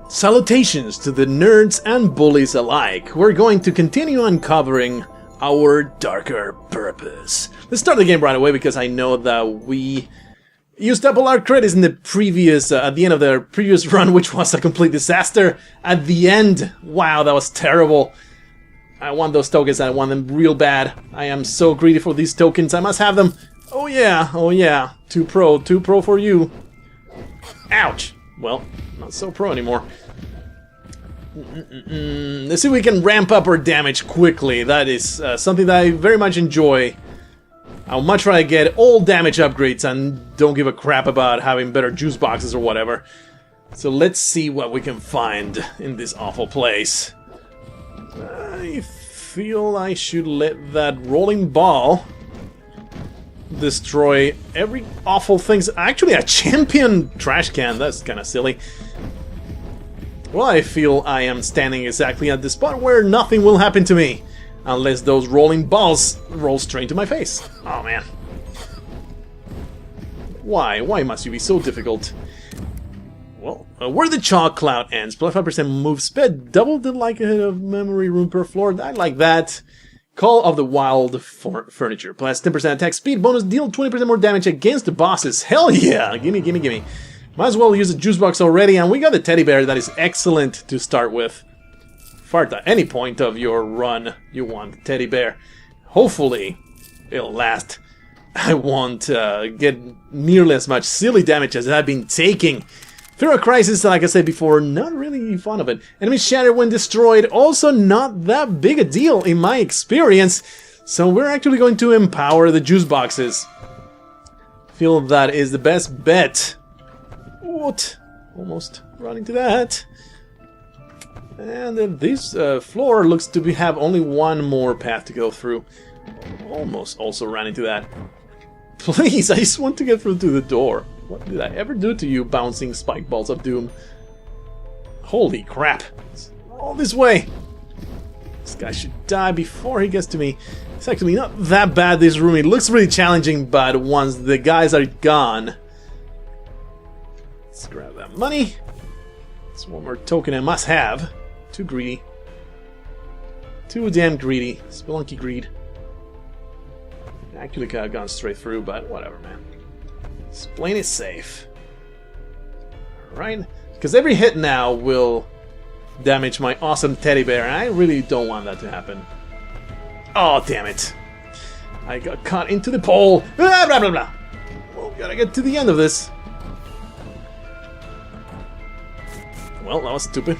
Salutations to the nerds and bullies alike. We're going to continue uncovering our darker purpose. Let's start the game right away because I know that we used up all our credits in the previous, at the end of the previous run, which was a complete disaster. At the end, wow, that was terrible. I want those tokens, I want them real bad. I am so greedy for these tokens, I must have them. Oh yeah, too pro for you. Ouch. Well, not so pro anymore. Let's see if we can ramp up our damage quickly. That is something that I very much enjoy. I'll much rather get all damage upgrades and don't give a crap about having better juice boxes or whatever. So let's see what we can find in this awful place. I feel I should let that rolling ball destroy every awful thing. Actually, a champion trash can. That's kind of silly. Well, I feel I am standing exactly at the spot where nothing will happen to me. Unless those rolling balls roll straight to my face. Oh, man. Why? Why must you be so difficult? Well, where the chalk cloud ends, plus 5% move speed, double the likelihood of memory room per floor. I like that. Call of the Wild Furniture. Plus 10% attack speed bonus, deal 20% more damage against the bosses. Hell yeah! Gimme, gimme, gimme. Might as well use the juice box already, and we got the teddy bear. That is excellent to start with. Fart, at any point of your run, you want the teddy bear. Hopefully, it'll last. I won't get nearly as much silly damage as I've been taking. Fear of Crisis, like I said before, not really fun of it. Enemy shatter when destroyed, also not that big a deal in my experience. So we're actually going to empower the juice boxes. Feel that is the best bet. What? Almost run into that. And this floor looks to have only one more path to go through. Almost also ran into that. Please, I just want to get through to the door. What did I ever do to you, bouncing spike balls of doom? Holy crap. It's all this way. This guy should die before he gets to me. It's actually not that bad, this room. It looks really challenging, but once the guys are gone... Let's grab that money. It's one more token I must have. Too greedy. Too damn greedy. Spelunky greed. Actually could have gone straight through, but whatever, man. It's plain is safe. Alright? Because every hit now will damage my awesome teddy bear, and I really don't want that to happen. Oh, damn it. I got caught into the pole. Blah, blah, blah, blah. Well, gotta get to the end of this. Well, that was stupid.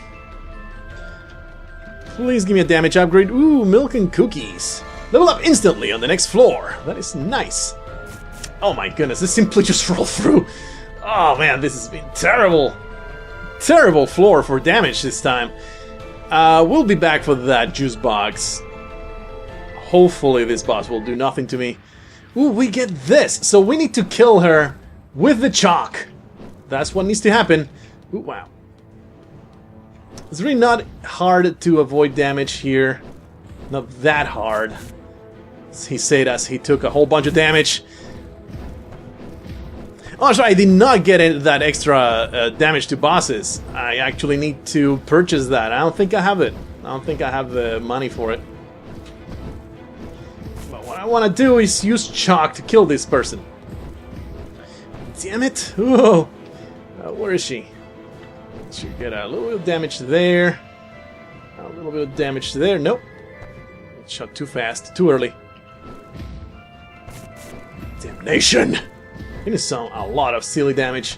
Please give me a damage upgrade. Ooh, milk and cookies. Level up instantly on the next floor. That is nice. Oh my goodness, this simply just rolled through. Oh man, this has been terrible. Terrible floor for damage this time. We'll be back for that juice box. Hopefully this boss will do nothing to me. Ooh, we get this. So we need to kill her with the chalk. That's what needs to happen. Ooh, wow. It's really not hard to avoid damage here. Not that hard. He said as he took a whole bunch of damage. Oh, sorry, I did not get that extra damage to bosses. I actually need to purchase that. I don't think I have it. I don't think I have the money for it. But what I want to do is use chalk to kill this person. Damn it! Whoa! Where is she? Should get a little bit of damage there. A little bit of damage there. Nope. Shot too fast. Too early. Damnation! Gonna sound a lot of silly damage.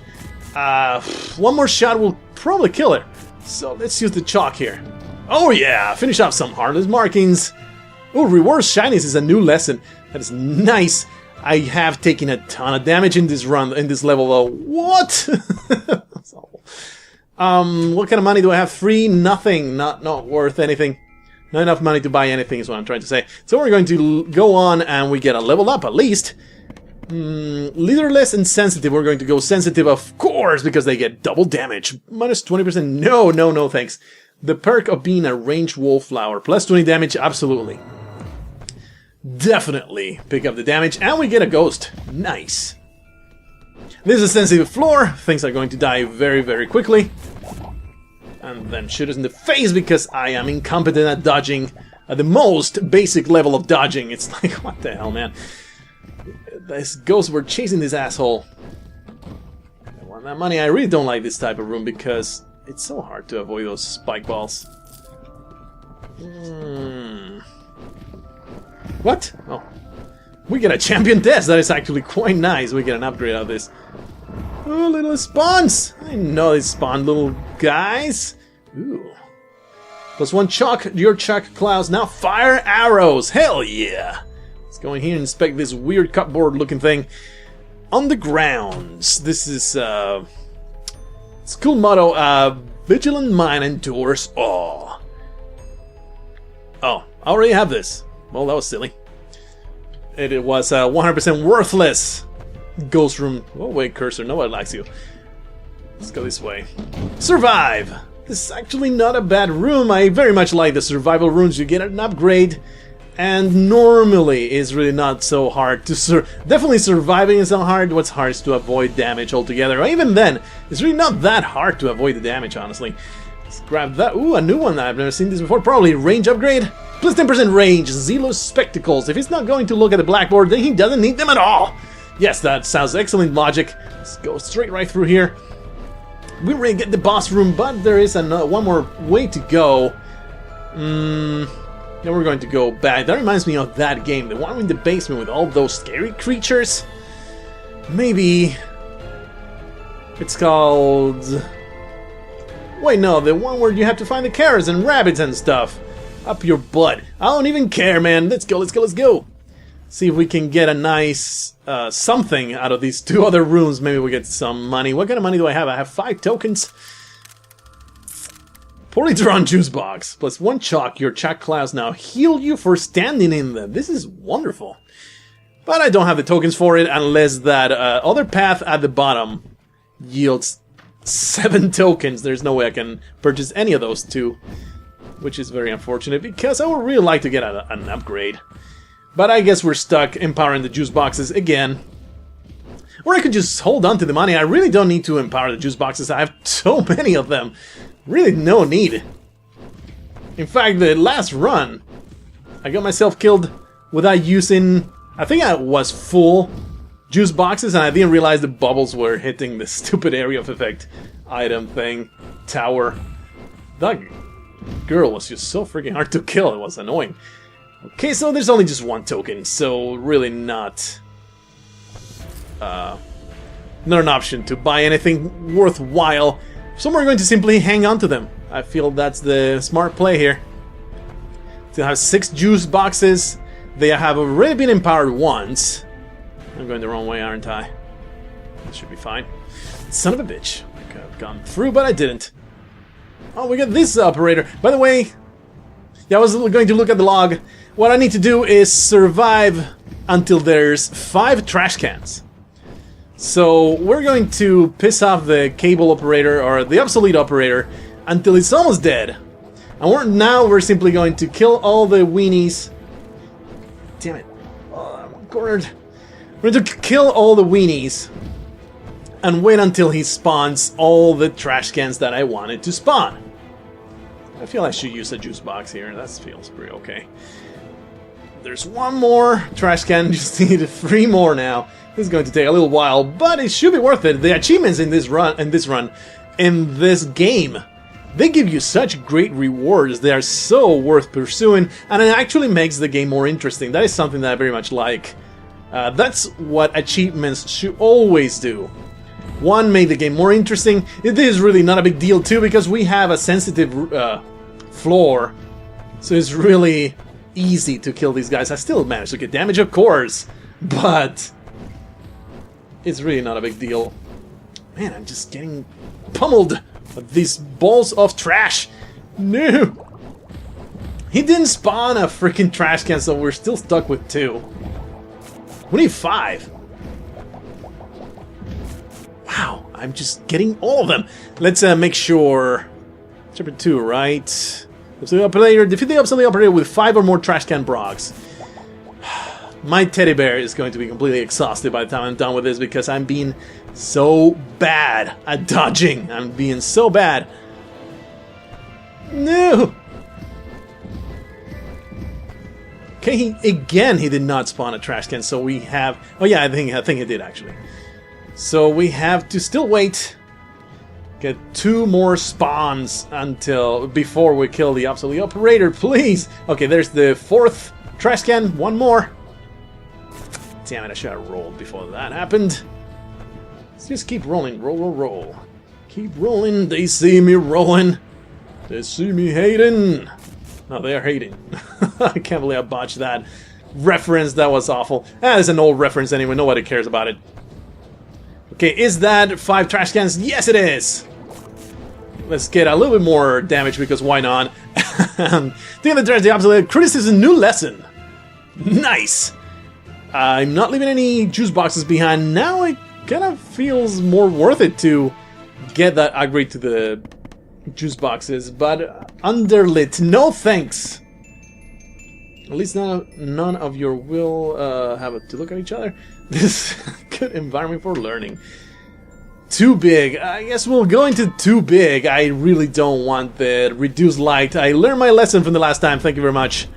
One more shot will probably kill her. So let's use the chalk here. Oh yeah! Finish off some harmless markings. Oh, reward shinies is a new lesson. That is nice. I have taken a ton of damage in this run, in this level though. What? That's awful. What kind of money do I have? Free? Nothing. Not worth anything. Not enough money to buy anything is what I'm trying to say. So we're going to go on and we get a level up at least. Leaderless and sensitive. We're going to go sensitive, of course, because they get double damage. Minus 20%. No, thanks. The perk of being a ranged wallflower. Plus 20 damage, absolutely. Definitely pick up the damage. And we get a ghost. Nice. This is a sensitive floor. Things are going to die very, very quickly. And then shoot us in the face because I am incompetent at dodging at the most basic level of dodging. It's like, what the hell, man? This ghost, we're chasing this asshole. I want that money. I really don't like this type of room because it's so hard to avoid those spike balls. What? Oh. We get a champion test. That is actually quite nice. We get an upgrade out of this. Oh, little spawns! I know they spawn little guys. Ooh. +1 chalk, your chalk clouds. Now fire arrows! Hell yeah! Let's go in here and inspect this weird cupboard looking thing. On the grounds. This is, school motto, vigilant mind endures all. Oh, I already have this. Well, that was silly. It was 100% worthless. Ghost room. Oh wait, cursor, nobody likes you. Let's go this way. Survive! This is actually not a bad room. I very much like the survival rooms. You get an upgrade, and normally it's really not so hard to definitely surviving is not hard. What's hard is to avoid damage altogether. Even then, it's really not that hard to avoid the damage, honestly. Let's grab that. Ooh, a new one. I've never seen this before. Probably range upgrade. Plus 10% range. Zealous spectacles. If he's not going to look at the blackboard, then he doesn't need them at all. Yes, that sounds excellent logic. Let's go straight right through here. We already get the boss room, but there is one more way to go. Then we're going to go back. That reminds me of that game, the one in the basement with all those scary creatures. Maybe it's called... Wait, no, the one where you have to find the carrots and rabbits and stuff. Up your butt. I don't even care, man. Let's go, let's go, let's go. See if we can get a nice something out of these two other rooms. Maybe we get some money. What kind of money do I have? I have 5 tokens. Poorly drawn juice box. +1 chalk. Your chalk clouds now heal you for standing in them. This is wonderful. But I don't have the tokens for it unless that other path at the bottom yields 7 tokens. There's no way I can purchase any of those two. Which is very unfortunate because I would really like to get an upgrade. But I guess we're stuck empowering the juice boxes again. Or I could just hold on to the money. I really don't need to empower the juice boxes. I have so many of them. Really no need. In fact, the last run, I got myself killed without using... I think I was full juice boxes and I didn't realize the bubbles were hitting the stupid area of effect item thing. Tower. That girl was just so freaking hard to kill. It was annoying. Okay, so there's only just 1 token, so really not an option to buy anything worthwhile. So we're going to simply hang on to them. I feel that's the smart play here. To have 6 juice boxes, they have already been empowered once. I'm going the wrong way, aren't I? That should be fine. Son of a bitch. I could have gone through, but I didn't. Oh, we got this operator. By the way, yeah, I was going to look at the log. What I need to do is survive until there's 5 trash cans. So we're going to piss off the cable operator or the obsolete operator until it's almost dead. And now we're simply going to kill all the weenies. Damn it. Oh, I'm cornered. We're going to kill all the weenies and wait until he spawns all the trash cans that I wanted to spawn. I feel I should use a juice box here. That feels pretty okay. There's 1 more trash can. Just need 3 more now. This is going to take a little while, but it should be worth it. The achievements in this game, they give you such great rewards. They are so worth pursuing, and it actually makes the game more interesting. That is something that I very much like. That's what achievements should always do. 1, make the game more interesting. It is really not a big deal too, because we have a sensitive floor, so it's really easy to kill these guys. I still managed to get damage, of course, but it's really not a big deal. Man, I'm just getting pummeled with these balls of trash. No! He didn't spawn a freaking trash can, so we're still stuck with 2. We need 5. Wow, I'm just getting all of them. Let's make sure. Chapter 2, right? Obsolete operator. Defeat the obsolete operator with 5 or more trash can brogs. My teddy bear is going to be completely exhausted by the time I'm done with this because I'm being so bad at dodging. I'm being so bad. No! Okay, he did not spawn a trash can, so we have... Oh yeah, I think he did, actually. So we have to still wait. Get 2 more spawns before we kill the obsolete operator, please! Okay, there's the 4th trash can. 1 more. Damn it, I should have rolled before that happened. Let's just keep rolling. Roll, roll, roll. Keep rolling. They see me rolling. They see me hating. No, they are hating. I can't believe I botched that reference. That was awful. It's an old reference anyway. Nobody cares about it. Okay, is that 5 trash cans? Yes, it is. Let's get a little bit more damage because why not? Doing the obsolete criticism, new lesson. Nice. I'm not leaving any juice boxes behind. Now it kind of feels more worth it to get that upgrade to the juice boxes, but underlit, no thanks. At least none of you will have to look at each other. This is a good environment for learning. Too big. I guess we'll go into too big. I really don't want the reduced light. I learned my lesson from the last time. Thank you very much.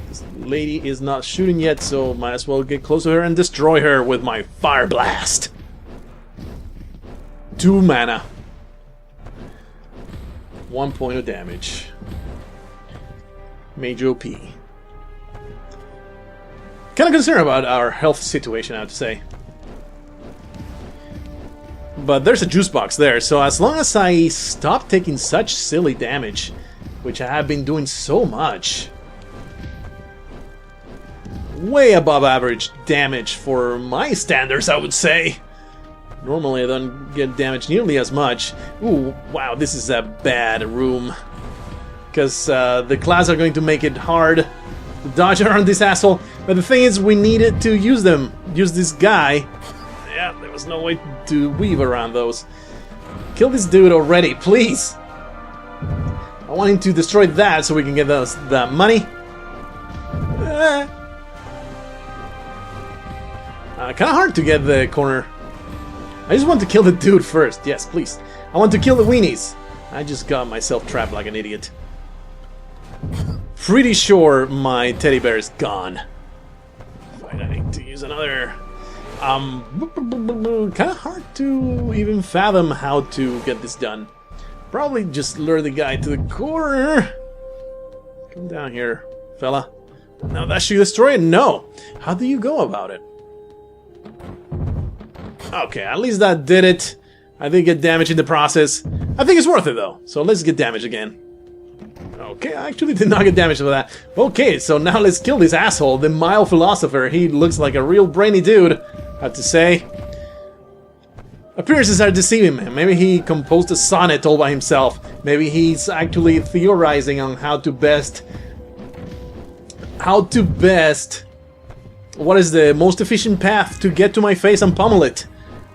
This lady is not shooting yet, so might as well get close to her and destroy her with my fire blast. 2 mana. 1 point of damage. Major OP. Kind of concerned about our health situation, I have to say. But there's a juice box there, so as long as I stop taking such silly damage, which I have been doing so much, way above average damage for my standards, I would say. Normally I don't get damaged nearly as much. Ooh, wow, this is a bad room. Because the clouds are going to make it hard to dodge around this asshole. But the thing is, we needed to use them. Use this guy. Yeah, there was no way to weave around those. Kill this dude already, please! I want him to destroy that so we can get that money. Kind of hard to get the corner. I just want to kill the dude first. Yes, please. I want to kill the weenies. I just got myself trapped like an idiot. Pretty sure my teddy bear is gone. Wait, I need to use another... kind of hard to even fathom how to get this done. Probably just lure the guy to the corner. Come down here, fella. Now that should destroy it? No. How do you go about it? Okay, at least that did it. I did get damage in the process. I think it's worth it though. So let's get damage again. Okay, I actually did not get damage for that. Okay, so now let's kill this asshole, the mild philosopher. He looks like a real brainy dude, I have to say. Appearances are deceiving him. Maybe he composed a sonnet all by himself. Maybe he's actually theorizing on how to best... What is the most efficient path to get to my face and pummel it?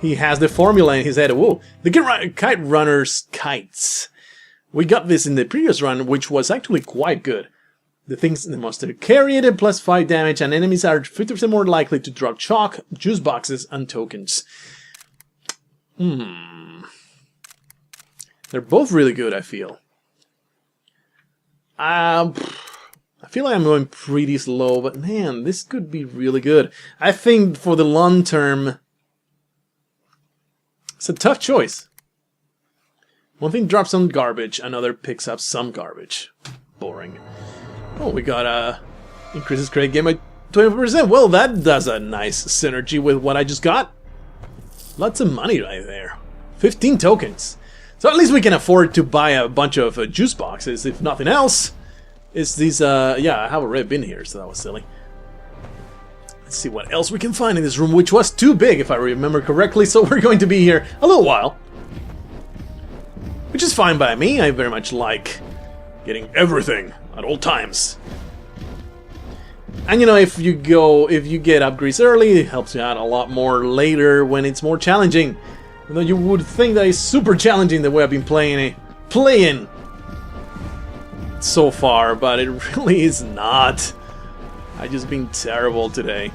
He has the formula in his head. Whoa, the kite runner's kites. We got this in the previous run, which was actually quite good. The things the monster carry it at plus 5 damage, and enemies are 50% more likely to drop chalk, juice boxes, and tokens. They're both really good, I feel. I feel like I'm going pretty slow, but man, this could be really good. I think for the long term, it's a tough choice. One thing drops some garbage, another picks up some garbage. Boring. Oh, we got increases credit gain by 20%. Well, that does a nice synergy with what I just got. Lots of money right there. 15 tokens. So at least we can afford to buy a bunch of juice boxes, if nothing else. It's these, yeah, I have already been here, so that was silly. Let's see what else we can find in this room, which was too big, if I remember correctly, so we're going to be here a little while. Which is fine by me. I very much like getting everything at all times. And you know, if you get upgrades early, it helps you out a lot more later when it's more challenging. You know, you would think that it's super challenging the way I've been playing so far, but it really is not. I've just been terrible today.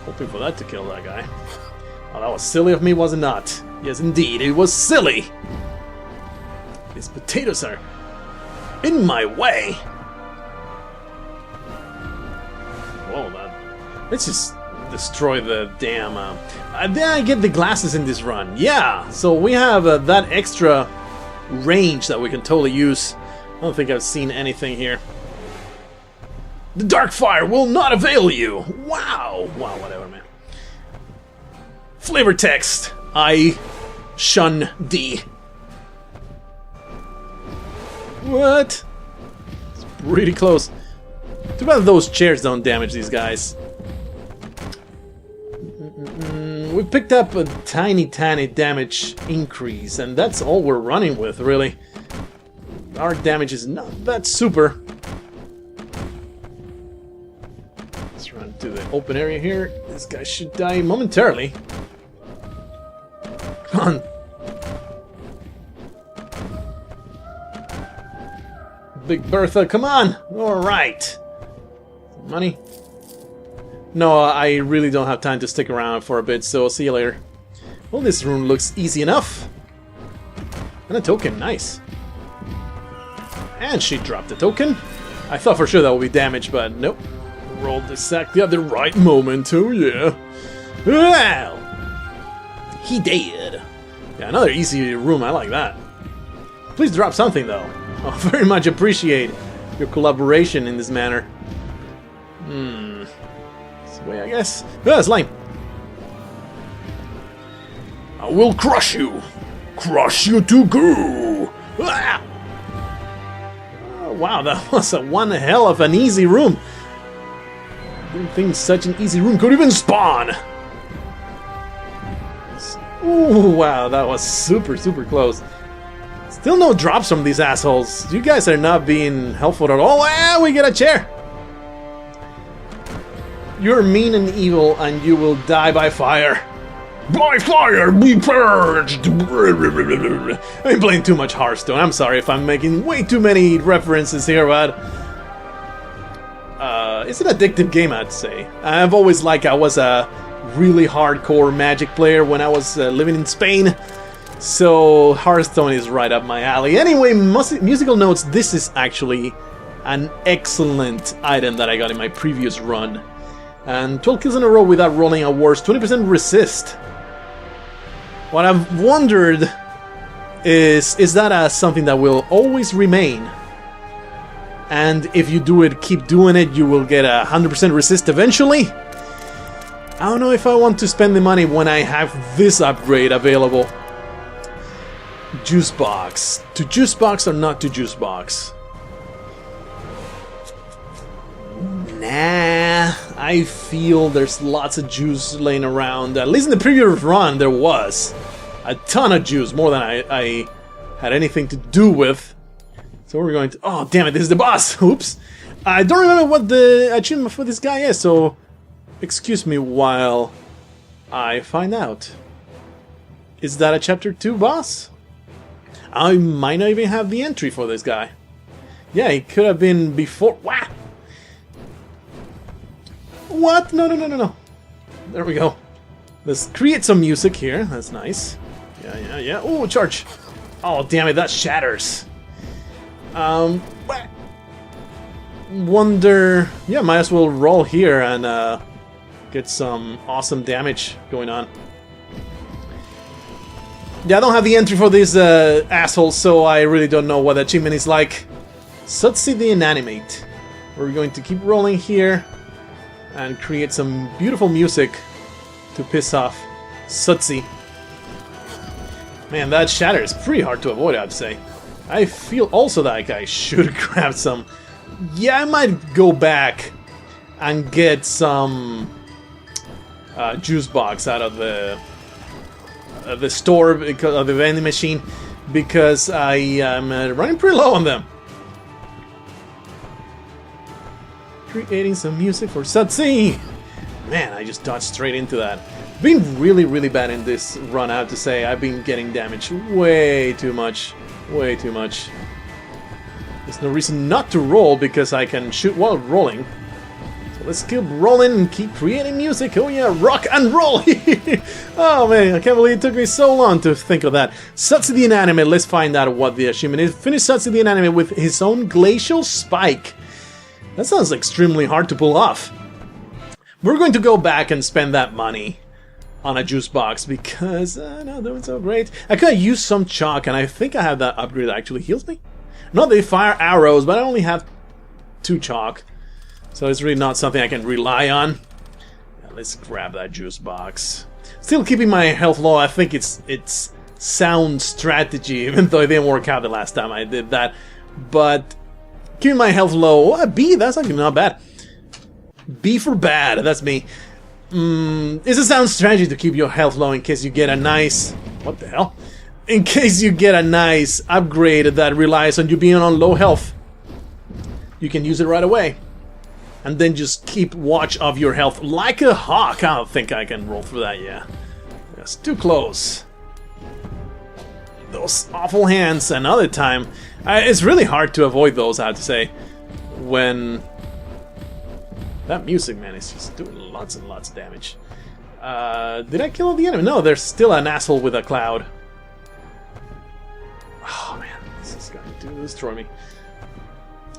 Hoping for that to kill that guy. Oh, that was silly of me, was it not? Yes, indeed, it was silly. These potatoes are in my way. Whoa, let's just destroy the damn... Then I get the glasses in this run. Yeah, so we have that extra range that we can totally use. I don't think I've seen anything here. The dark fire will not avail you. Wow. Wow, whatever, man. Flavor text. I shun thee. What? It's pretty close. Too bad those chairs don't damage these guys. We picked up a tiny damage increase, and that's all we're running with, really. Our damage is not that super. Let's run to the open area here. This guy should die momentarily. Come on. Big Bertha, come on! Alright. Money? No, I really don't have time to stick around for a bit, so I'll see you later. Well, this room looks easy enough. And a token, nice. And she dropped the token. I thought for sure that would be damage, but nope. Rolled exactly at the right moment, oh yeah. Well, he did. Yeah, another easy room, I like that. Please drop something, though. I very much appreciate your collaboration in this manner. This way, I guess. Ah, slime. I will crush you. Crush you to goo. Ah! Oh, wow, that was one hell of an easy room. Didn't think such an easy room could even spawn. Ooh, wow, that was super close. Still no drops from these assholes. You guys are not being helpful at all. Ah, we get a chair. You're mean and evil, and you will die by fire. By fire, be purged! I'm playing too much Hearthstone. I'm sorry if I'm making way too many references here, but... it's an addictive game, I'd say. I've always liked I was a really hardcore Magic player when I was living in Spain. So, Hearthstone is right up my alley. Anyway, musical notes, this is actually an excellent item that I got in my previous run. And 12 kills in a row without rolling a worse, 20% resist. What I've wondered is that something that will always remain? And if you do it, keep doing it, you will get 100% resist eventually? I don't know if I want to spend the money when I have this upgrade available. Juice box. To juice box or not to juice box? Nah, I feel there's lots of juice laying around. At least in the previous run there was a ton of juice, more than I had anything to do with. So we're going to... Oh, damn it, this is the boss! Oops! I don't remember what the achievement for this guy is, so... Excuse me while I find out. Is that a Chapter 2 boss? I might not even have the entry for this guy. Yeah, he could have been before... Wah! What? No. There we go. Let's create some music here. That's nice. Yeah. Oh, charge! Oh, damn it, that shatters. Wonder... Yeah, might as well roll here and get some awesome damage going on. Yeah, I don't have the entry for this asshole, so I really don't know what the achievement is like. So let's see the inanimate. We're going to keep rolling here and create some beautiful music to piss off Sutsi. Man, that shatter is pretty hard to avoid, I'd say. I feel also that I should grab some... Yeah, I might go back and get some juice box out of the store, because of the vending machine, because I am running pretty low on them. Creating some music for Sutsi! Man, I just dodged straight into that. Been really bad in this run, I have to say. I've been getting damaged way too much. Way too much. There's no reason not to roll, because I can shoot while rolling. So let's keep rolling and keep creating music. Oh yeah, rock and roll! Oh man, I can't believe it took me so long to think of that. Satsu the Inanimate, let's find out what the achievement is. Finish Satsu the Inanimate with his own glacial spike. That sounds extremely hard to pull off. We're going to go back and spend that money on a juice box because I'm not doing so great. I could have used some chalk, and I think I have that upgrade that actually heals me. No, they fire arrows, but I only have 2 chalk. So it's really not something I can rely on. Yeah, let's grab that juice box. Still keeping my health low. I think it's sound strategy, even though it didn't work out the last time I did that. But keeping my health low. Oh, a B, that's actually not bad. B for bad, that's me. It's a sound strategy to keep your health low in case you get a nice... What the hell? In case you get a nice upgrade that relies on you being on low health. You can use it right away. And then just keep watch of your health like a hawk. I don't think I can roll through that, yeah. That's too close. Those awful hands another time. It's really hard to avoid those, I have to say. When... That music, man, is just doing lots and lots of damage. Did I kill the enemy? No, there's still an asshole with a cloud. Oh, man, this is going to destroy me.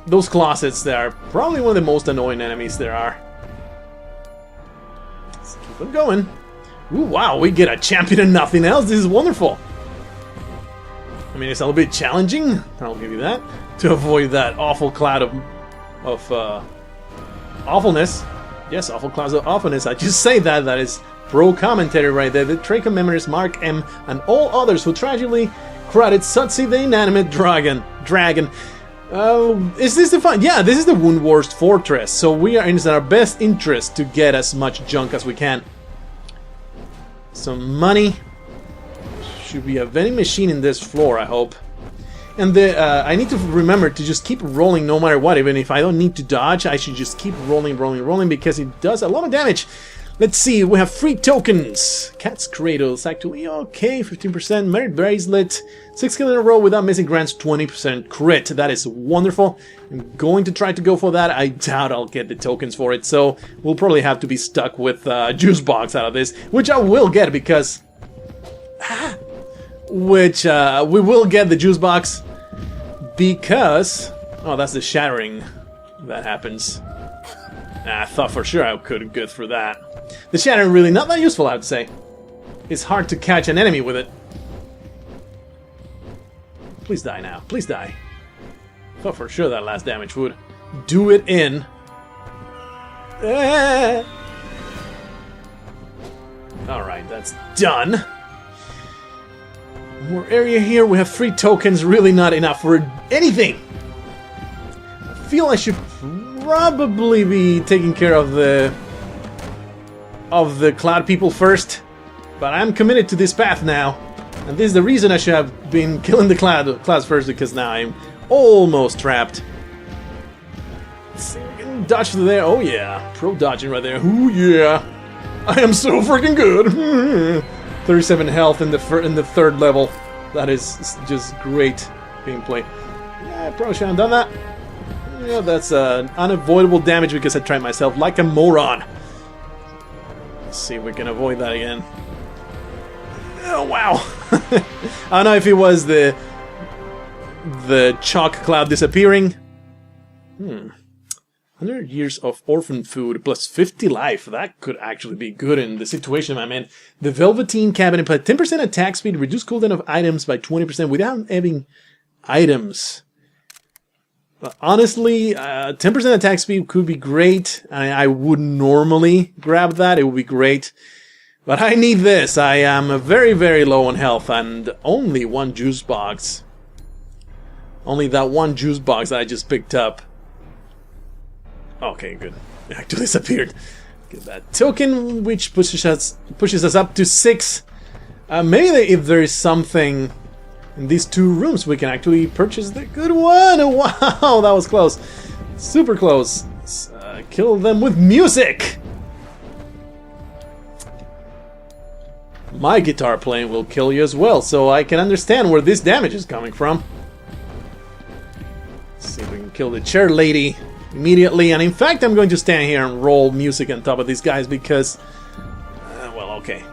Those closets, they are probably one of the most annoying enemies there are. Let's keep them going. Ooh, wow, we get a champion and nothing else. This is wonderful. I mean, it's a little bit challenging, I'll give you that, to avoid that awful cloud of awfulness. Yes, awful clouds of awfulness. I just say that. That is pro commentary right there. The trade commemorates Mark M. and all others who tragically credit Satsu the Inanimate Dragon. Is this the fun? Yeah, this is the Wound Worst Fortress, so we are in our best interest to get as much junk as we can. Some money. Should be a vending machine in this floor, I hope. And I need to remember to just keep rolling no matter what. Even if I don't need to dodge, I should just keep rolling because it does a lot of damage. Let's see, we have 3 tokens. Cat's Cradles, actually okay, 15%. Merit Bracelet, 6 kills in a row without missing grants, 20% crit. That is wonderful. I'm going to try to go for that. I doubt I'll get the tokens for it, so we'll probably have to be stuck with Juice Box out of this, which I will get because... we will get the Juice Box because... Oh, that's the shattering that happens. I thought for sure I could go through that. The shattering really not that useful, I would say. It's hard to catch an enemy with it. Please die now. Please die. Thought for sure that last damage would do it in. Alright, that's done. More area here. We have 3 tokens. Really not enough for anything. I feel I should probably be taking care of the cloud people first, but I'm committed to this path now, and this is the reason I should have been killing the clouds first, because now I'm almost trapped. Let's see if we can dodge through there. Oh yeah, pro dodging right there. Ooh yeah, I am so freaking good. 37 health in the 3rd level. That is just great gameplay. Yeah, I probably should have done that. Yeah, that's unavoidable damage because I tried myself like a moron. Let's see if we can avoid that again. Oh, wow. I don't know if it was the chalk cloud disappearing. 100 years of orphan food plus 50 life. That could actually be good in the situation I'm in. The Velveteen Cabinet, but 10% attack speed, reduce cooldown of items by 20% without having items. Honestly, 10% attack speed could be great. I would normally grab that. It would be great. But I need this. I am very, very low on health and only 1 juice box. Only that 1 juice box that I just picked up. Okay, good. It actually disappeared. Get that token, which pushes us up to 6. Maybe if there is something in these 2 rooms, we can actually purchase the good one. Oh, wow, that was close. Super close. Let's, kill them with music. My guitar playing will kill you as well, so I can understand where this damage is coming from. Let's see if we can kill the chair lady. immediately. And in fact, I'm going to stand here and roll music on top of these guys because... well, okay.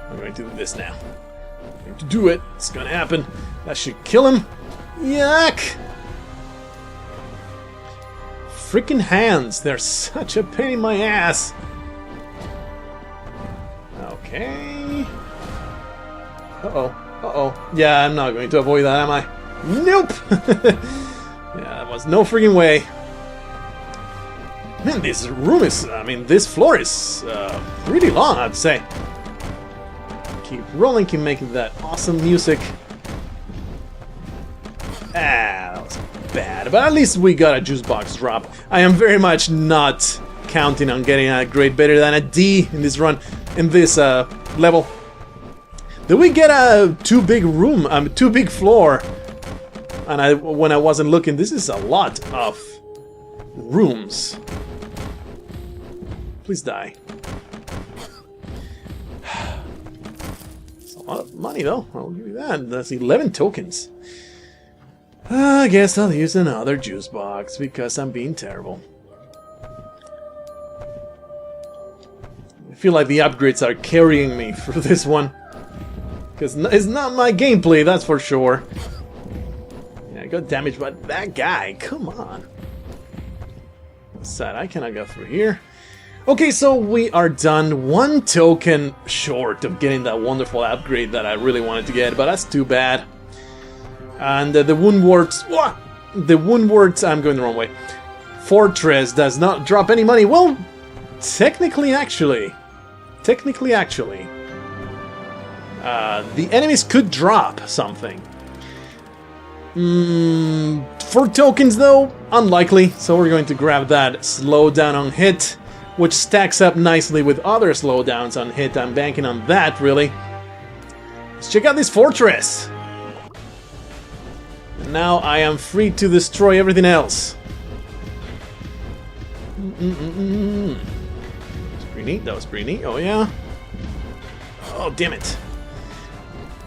I'm going to do this now. I'm going to do it. It's going to happen. That should kill him. Yuck! Freaking hands. They're such a pain in my ass. Okay. Uh-oh. Uh-oh. Yeah, I'm not going to avoid that, am I? Nope! Yeah, that was no freaking way. Man, this room is... I mean, this floor is really long, I'd say. Keep rolling, keep making that awesome music. Ah, that was bad. But at least we got a juice box drop. I am very much not counting on getting a grade better than a D in this run, in this level. Did we get a too big room, too big floor? And when I wasn't looking, this is a lot of rooms. Please die. It's a lot of money though, I'll give you that. That's 11 tokens. I guess I'll use another juice box because I'm being terrible. I feel like the upgrades are carrying me for this one. Because it's not my gameplay, that's for sure. Yeah, I got damaged by that guy, come on. Sad, I cannot go through here. Okay, so we are done. 1 token short of getting that wonderful upgrade that I really wanted to get, but that's too bad. And the wound wards... The wound wards... I'm going the wrong way. Fortress does not drop any money. Well, technically, actually. The enemies could drop something. 4 tokens, though, unlikely. So we're going to grab that slowdown on hit, which stacks up nicely with other slowdowns on hit. I'm banking on that, really. Let's check out this fortress. Now I am free to destroy everything else. That was pretty neat. That was pretty neat. Oh yeah. Oh damn it!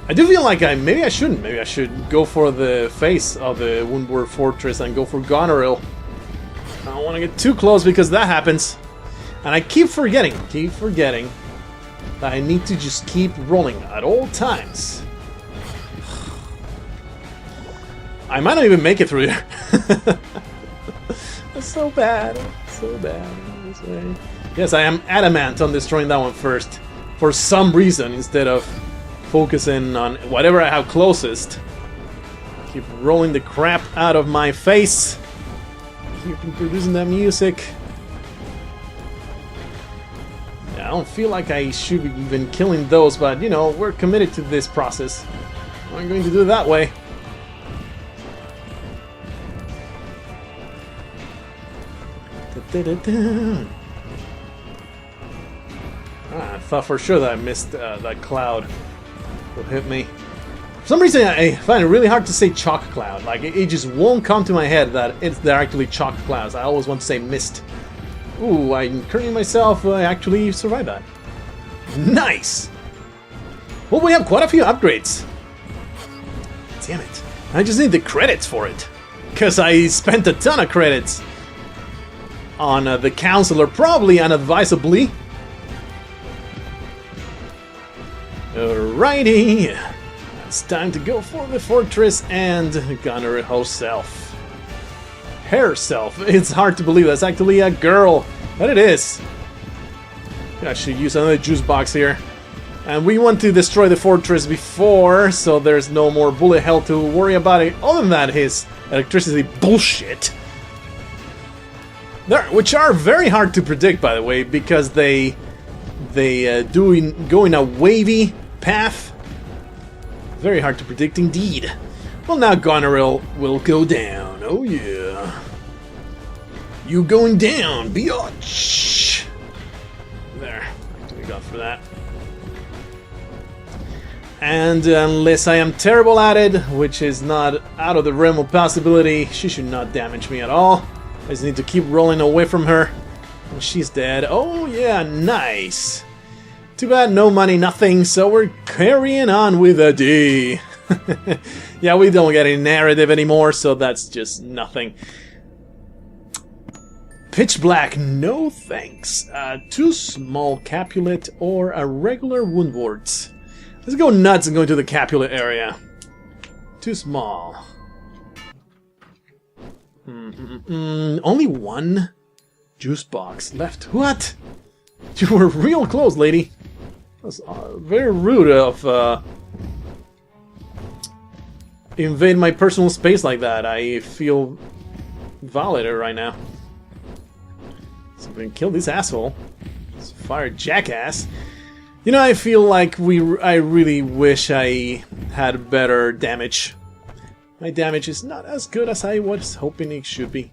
I do feel like maybe I shouldn't. Maybe I should go for the face of the Woundward Fortress and go for Goneril. I don't want to get too close because that happens, and I keep forgetting that I need to just keep rolling at all times. I might not even make it through there. That's so bad. So bad. Yes, I am adamant on destroying that one first. For some reason, instead of focusing on whatever I have closest. Keep rolling the crap out of my face. Keep producing that music. Yeah, I don't feel like I should be even killing those, but you know, we're committed to this process. I'm going to do it that way. I thought for sure that I missed that cloud would hit me. For some reason, I find it really hard to say chalk cloud. Like, it just won't come to my head that they're actually chalk clouds. I always want to say mist. Ooh, I'm encouraging myself. I actually survived that. Nice! Well, we have quite a few upgrades. Damn it. I just need the credits for it. Because I spent a ton of credits on the counselor, probably unadvisably. Alrighty, it's time to go for the fortress and Goneril herself. Herself. It's hard to believe that's actually a girl, but it is. I should use another juice box here. And we want to destroy the fortress before, so there's no more bullet hell to worry about it. Other than that, his electricity bullshit. Which are very hard to predict, by the way, because they go in a wavy path. Very hard to predict indeed. Well, now Goneril will go down. Oh yeah. You going down, biatch. There. We got for that. And unless I am terrible at it, which is not out of the realm of possibility, she should not damage me at all. I just need to keep rolling away from her. And she's dead. Oh yeah, nice. Too bad, no money, nothing, so we're carrying on with a D. Yeah, we don't get any narrative anymore, so that's just nothing. Pitch black, no thanks. Too small Capulet or a regular wound wards. Let's go nuts and go into the Capulet area. Too small. Only one juice box left. What? You were real close, lady. That's very rude of invade my personal space like that. I feel violated right now. So we can kill this asshole. This fire jackass. You know, I feel like I really wish I had better damage. My damage is not as good as I was hoping it should be.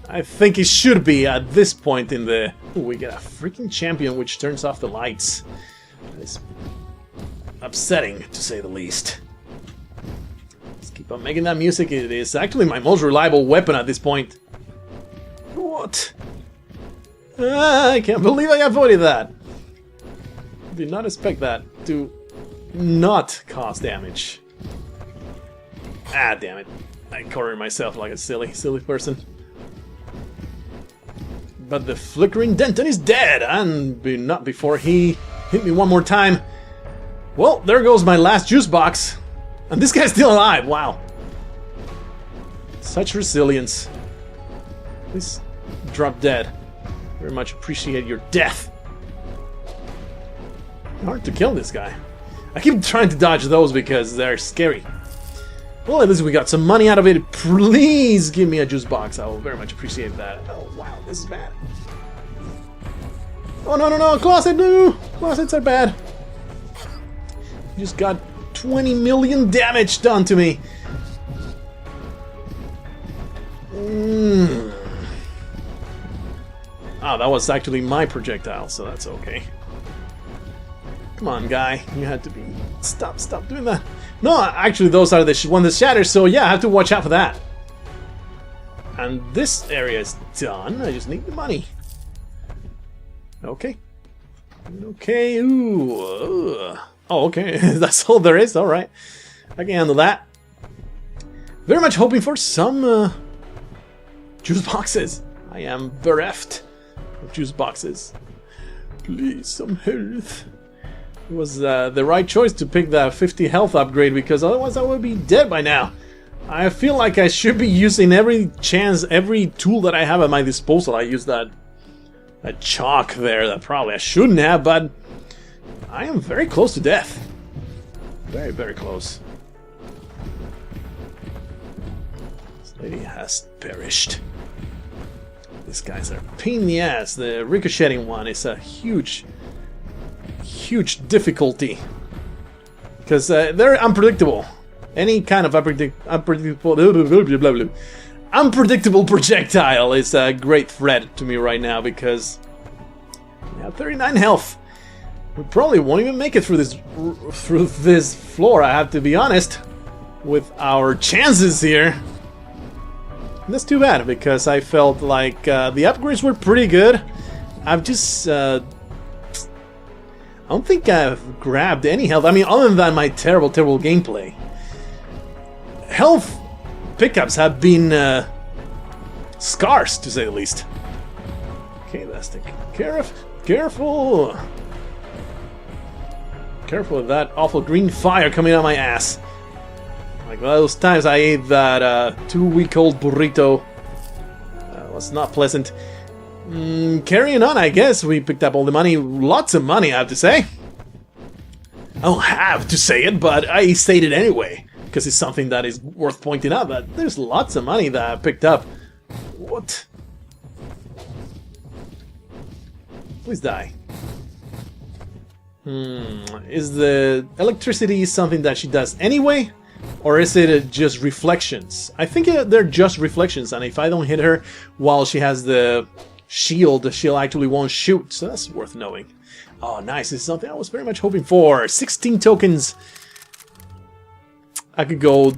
I think it should be at this point in the... Ooh, we get a freaking champion which turns off the lights. That is upsetting, to say the least. Let's keep on making that music. It is actually my most reliable weapon at this point. What? I can't believe I avoided that. Did not expect that to not cause damage. Ah, damn it. I cornered myself like a silly person. But the flickering Denton is dead, and not before he hit me one more time. Well, there goes my last juice box. And this guy's still alive, wow. Such resilience. Please drop dead. Very much appreciate your death. Hard to kill this guy. I keep trying to dodge those because they're scary. Well, at least we got some money out of it. Please give me a juice box. I will very much appreciate that. Oh, wow, this is bad. Oh, no, closet, no! Closets are bad. You just got 20 million damage done to me. Oh, that was actually my projectile, so that's okay. Come on, guy. You had to be... Stop doing that. No, actually, those are the one that shatters, so yeah, I have to watch out for that. And this area is done. I just need the money. Okay. Okay, ooh. Oh, okay. That's all there is. Alright. I can handle that. Very much hoping for some juice boxes. I am bereft of juice boxes. Please, some health. It was the right choice to pick that 50 health upgrade, because otherwise I would be dead by now. I feel like I should be using every chance, every tool that I have at my disposal. I use that chalk there that probably I shouldn't have, but I am very close to death. Very, very close. This lady has perished. These guys are a pain in the ass. The ricocheting one is a huge difficulty, because they're unpredictable. Any kind of unpredictable projectile is a great threat to me right now, because we have 39 health. We probably won't even make it through this floor, I have to be honest, with our chances here. And that's too bad, because I felt like the upgrades were pretty good. I've just I don't think I've grabbed any health. I mean, other than my terrible gameplay. Health pickups have been scarce, to say the least. Okay, let's take care of... Careful! Careful of that awful green fire coming out of my ass. Like those times I ate that 2-week-old burrito. Was not pleasant. Carrying on, I guess. We picked up all the money. Lots of money, I have to say. I don't have to say it, but I state it anyway, because it's something that is worth pointing out, that there's lots of money that I picked up. What? Please die. Is the electricity something that she does anyway? Or is it just reflections? I think they're just reflections, and if I don't hit her while she has the shield, she'll actually won't shoot, so that's worth knowing. Oh, nice. This is something I was very much hoping for. 16 tokens. I could go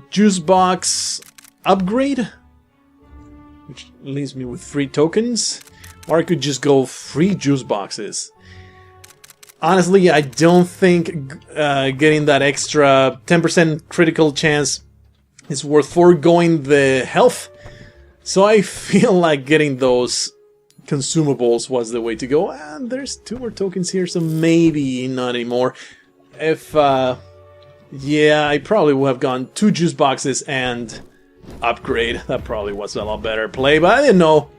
juice box upgrade, which leaves me with 3 tokens. Or I could just go 3 juice boxes. Honestly, I don't think getting that extra 10% critical chance is worth foregoing the health. So I feel like getting those consumables was the way to go. And there's 2 more tokens here, so maybe not anymore. If, yeah, I probably would have gone 2 juice boxes and upgrade. That probably was a lot better play, but I didn't know.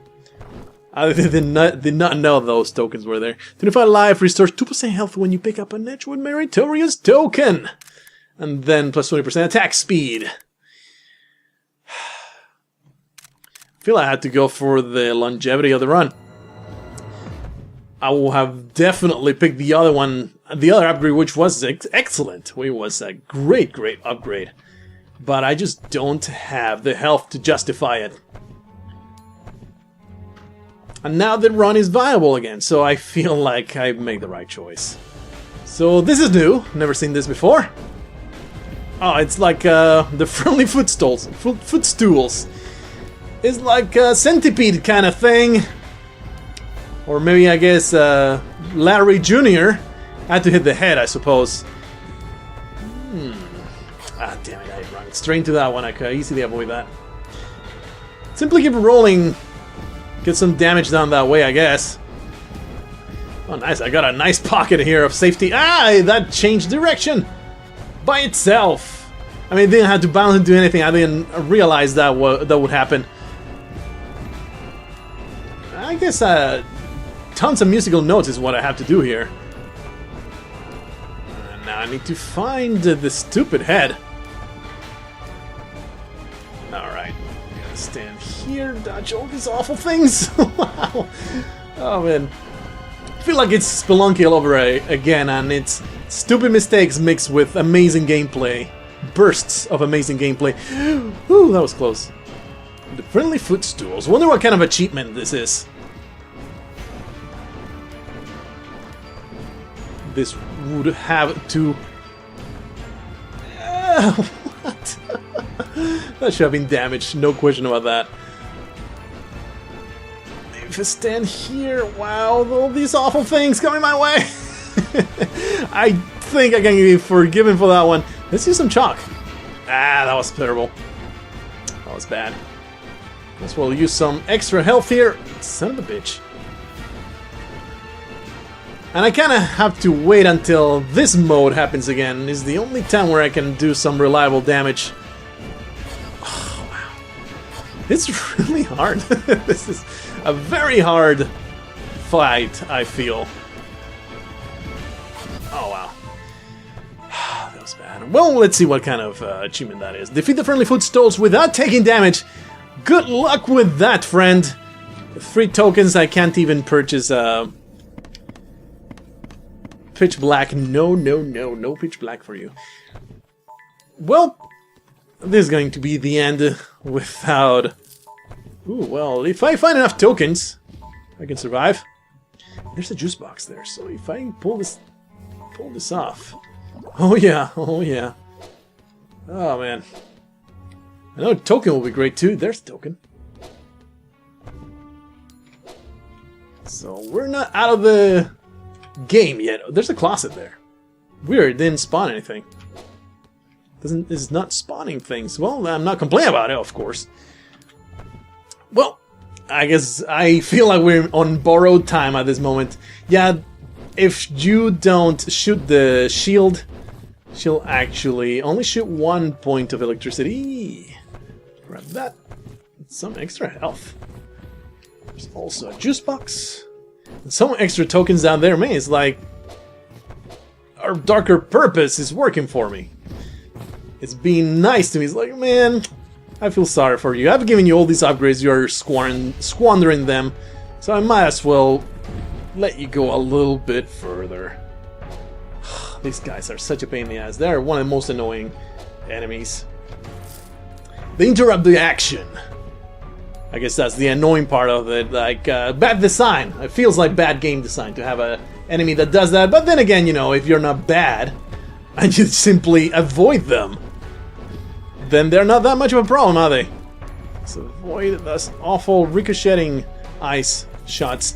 I did not know those tokens were there. 25 life restores 2% health when you pick up an Edgewood Meritorious token. And then plus 20% attack speed. I feel I had to go for the longevity of the run. I will have definitely picked the other one, the other upgrade, which was excellent. It was a great upgrade. But I just don't have the health to justify it. And now the run is viable again, so I feel like I made the right choice. So this is new, never seen this before. Oh, it's like the friendly footstools. It's like a centipede kind of thing. Or maybe, I guess, Larry Jr. had to hit the head, I suppose. Ah, damn it, I ran straight into that one. I could easily avoid that. Simply keep rolling. Get some damage down that way, I guess. Oh, nice. I got a nice pocket here of safety. Ah, that changed direction by itself. I mean, it didn't have to bounce into anything. I didn't realize that would happen. I guess tons of musical notes is what I have to do here. And now I need to find the stupid head. Alright. Gotta stand here, dodge all these awful things. Wow. Oh, man. I feel like it's Spelunky all over again, and it's stupid mistakes mixed with amazing gameplay. Bursts of amazing gameplay. Ooh, that was close. The friendly footstools. Wonder what kind of achievement this is. This would have to... what? That should have been damaged, no question about that. If I stand here, wow, all these awful things coming my way. I think I can be forgiven for that one. Let's use some chalk. Ah, that was terrible. That was bad. Guess we'll use some extra health here. Son of a bitch. And I kind of have to wait until this mode happens again. It's the only time where I can do some reliable damage. Oh, wow. It's really hard. This is a very hard fight, I feel. Oh, wow. That was bad. Well, let's see what kind of achievement that is. Defeat the friendly footstools without taking damage. Good luck with that, friend. With 3 tokens, I can't even purchase pitch black. No pitch black for you. Well, this is going to be the end without... Ooh, well, if I find enough tokens, I can survive. There's a juice box there, so if I pull this off... Oh yeah. Oh man. I know a token will be great too. There's a token. So we're not out of the game yet. There's a closet there. Weird, it didn't spawn anything. It's not spawning things. Well, I'm not complaining about it, of course. Well, I guess I feel like we're on borrowed time at this moment. Yeah, if you don't shoot the shield, she'll actually only shoot 1 point of electricity. Grab that. Some extra health. There's also a juice box. And some extra tokens down there. Man, it's like our darker purpose is working for me. It's being nice to me. It's like, man, I feel sorry for you. I've given you all these upgrades. You're squandering them. So I might as well let you go a little bit further. These guys are such a pain in the ass. They're one of the most annoying enemies. They interrupt the action. I guess that's the annoying part of it. Like, bad design. It feels like bad game design to have an enemy that does that. But then again, you know, if you're not bad and you simply avoid them, then they're not that much of a problem, are they? So avoid those awful ricocheting ice shots.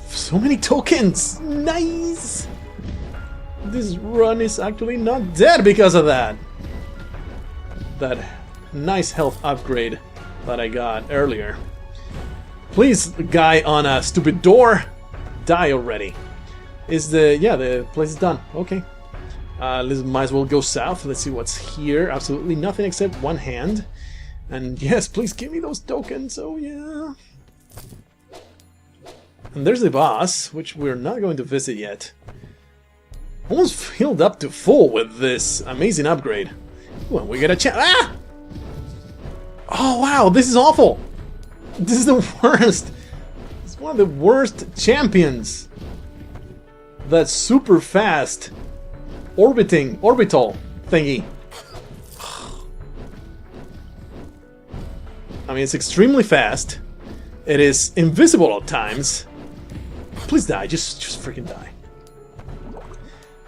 So many tokens! Nice! This run is actually not dead because of that. That nice health upgrade that I got earlier. Please, guy on a stupid door, die already. The place is done. Okay. Let's might as well go south. Let's see what's here. Absolutely nothing except one hand. And yes, please give me those tokens. Oh yeah. And there's the boss, which we're not going to visit yet. Almost filled up to full with this amazing upgrade. Well, we get a chance. Ah! Oh wow, this is awful. This is the worst. It's one of the worst champions. That super fast orbital thingy. I mean, it's extremely fast. It is invisible at times. Please die, just freaking die.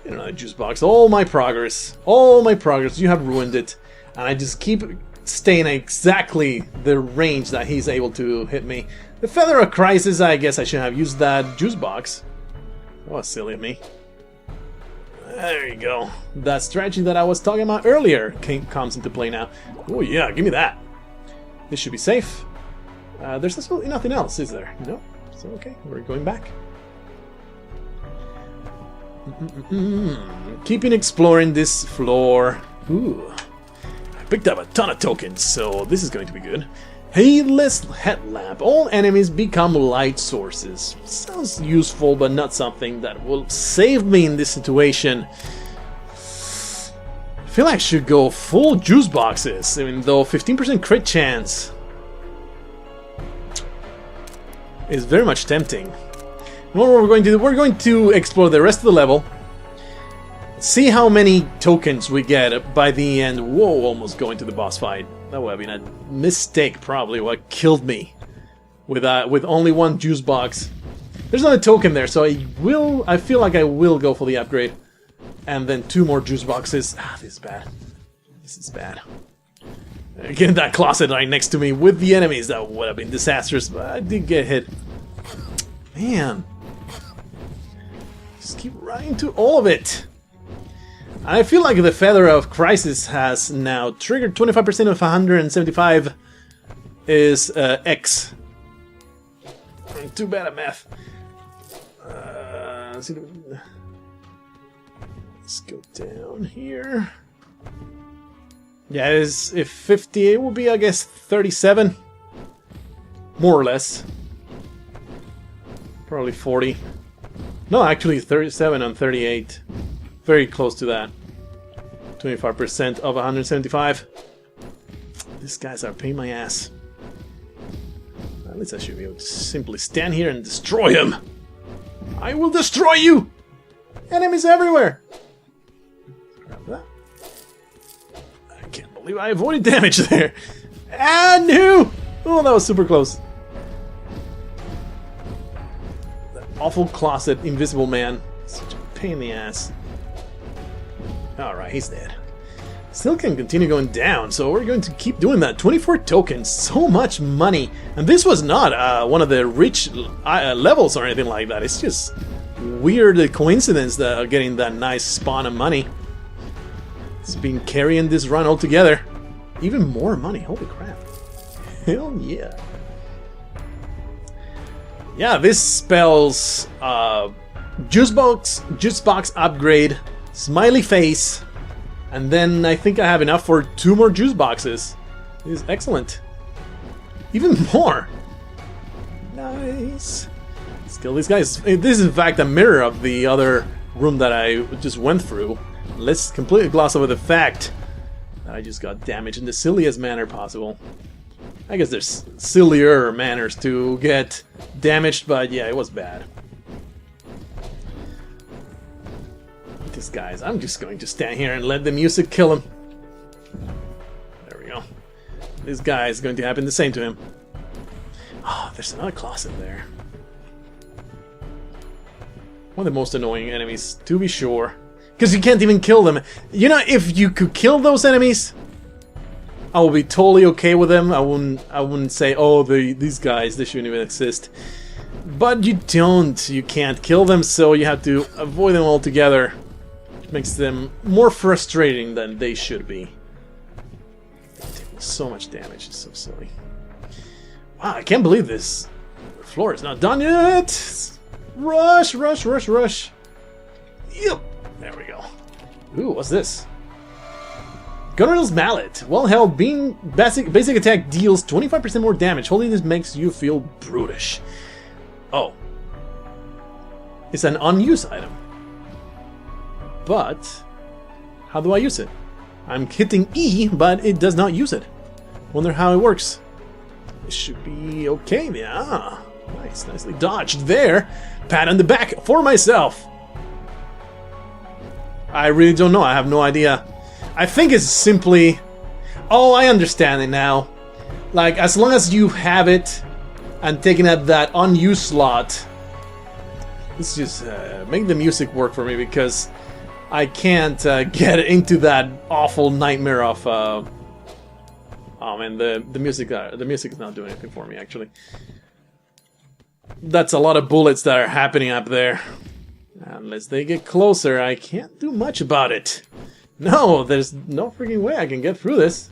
You know, juice box. All my progress. You have ruined it. And I just keep staying exactly the range that he's able to hit me. The Feather of Crisis, I guess I should have used that juice box. That was silly of me. There you go. That strategy that I was talking about earlier comes into play now. Oh yeah, give me that. This should be safe. There's absolutely nothing else, is there? No. So okay, we're going back. Keeping exploring this floor. Ooh. I picked up a ton of tokens, so this is going to be good. Headless headlamp. All enemies become light sources. Sounds useful, but not something that will save me in this situation. I feel like I should go full juice boxes, even though 15% crit chance is very much tempting. What we're going to do, we're going to explore the rest of the level. See how many tokens we get by the end. Whoa, almost going to the boss fight. That would have been a mistake, probably, what killed me. With only one juice box. There's not a token there, so I feel like I will go for the upgrade. And then 2 more juice boxes. Ah, this is bad. This is bad. Getting that closet right next to me with the enemies, that would have been disastrous, but I did get hit. Man. Just keep running to all of it. I feel like the Feather of Crisis has now triggered 25% of 175 is X. I'm too bad at math. Let's go down here. Yeah, if 58 will be, I guess, 37. More or less. Probably 40. No, actually 37 and 38. Very close to that. 25% of 175. These guys are paying my ass. At least I should be able to simply stand here and destroy him. I will destroy you! Enemies everywhere! Grab that. I can't believe I avoided damage there. Ah, no! Oh, that was super close. That awful closet, invisible man. Such a pain in the ass. Alright, he's dead. Still can continue going down, so we're going to keep doing that. 24 tokens, so much money. And this was not one of the rich levels or anything like that. It's just weird coincidence that getting that nice spawn of money. It's been carrying this run altogether. Even more money, holy crap. Hell yeah. Yeah, this spells juice box upgrade, smiley face, and then I think I have enough for 2 more juice boxes. This is excellent. Even more. Nice. Let's kill these guys. This is in fact a mirror of the other room that I just went through. Let's completely gloss over the fact that I just got damaged in the silliest manner possible. I guess there's sillier manners to get damaged, but yeah, it was bad. These guys, I'm just going to stand here and let the music kill him. There we go. This guy is going to happen the same to him. Oh, there's another closet there. One of the most annoying enemies, to be sure. Because you can't even kill them. You know, if you could kill those enemies, I would be totally okay with them. I wouldn't say, oh, these guys, they shouldn't even exist. But you don't. You can't kill them, so you have to avoid them altogether. Which makes them more frustrating than they should be. They're taking so much damage. It's so silly. Wow, I can't believe this. The floor is not done yet. Rush, rush, rush, rush. Yep. There we go. Ooh, what's this? Gunner's Mallet. Well held, being basic attack deals 25% more damage. Holding this makes you feel brutish. Oh. It's an unused item. But how do I use it? I'm hitting E, but it does not use it. Wonder how it works. It should be okay. Yeah. Nice, nicely dodged there. Pat on the back for myself. I really don't know. I have no idea. I think it's simply... Oh, I understand it now. Like, as long as you have it and taking at that unused slot, let's just make the music work for me, because I can't get into that awful nightmare of... oh man, the music is not doing anything for me, actually. That's a lot of bullets that are happening up there. Unless they get closer, I can't do much about it. No, there's no freaking way I can get through this.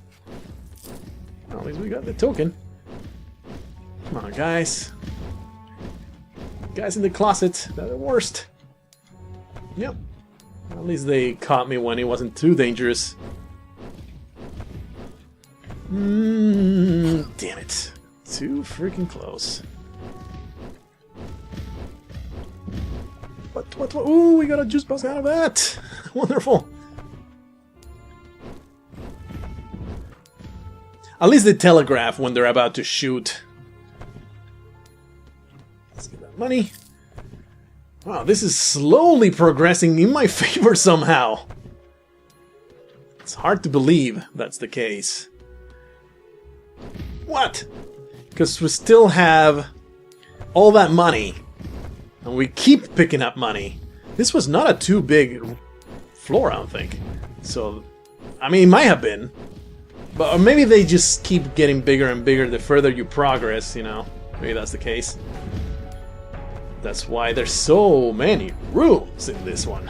Well, at least we got the token. Come on, guys. Guys in the closet, they're the worst. Yep. At least they caught me when it wasn't too dangerous. Damn it. Too freaking close. What? Ooh, we got a juice box out of that! Wonderful! At least they telegraph when they're about to shoot. Let's get that money. Wow, this is slowly progressing in my favor somehow. It's hard to believe that's the case. What? Because we still have all that money. And we keep picking up money. This was not a too big floor, I don't think. So, I mean, it might have been. But or maybe they just keep getting bigger and bigger the further you progress, you know. Maybe that's the case. That's why there's so many rooms in this one.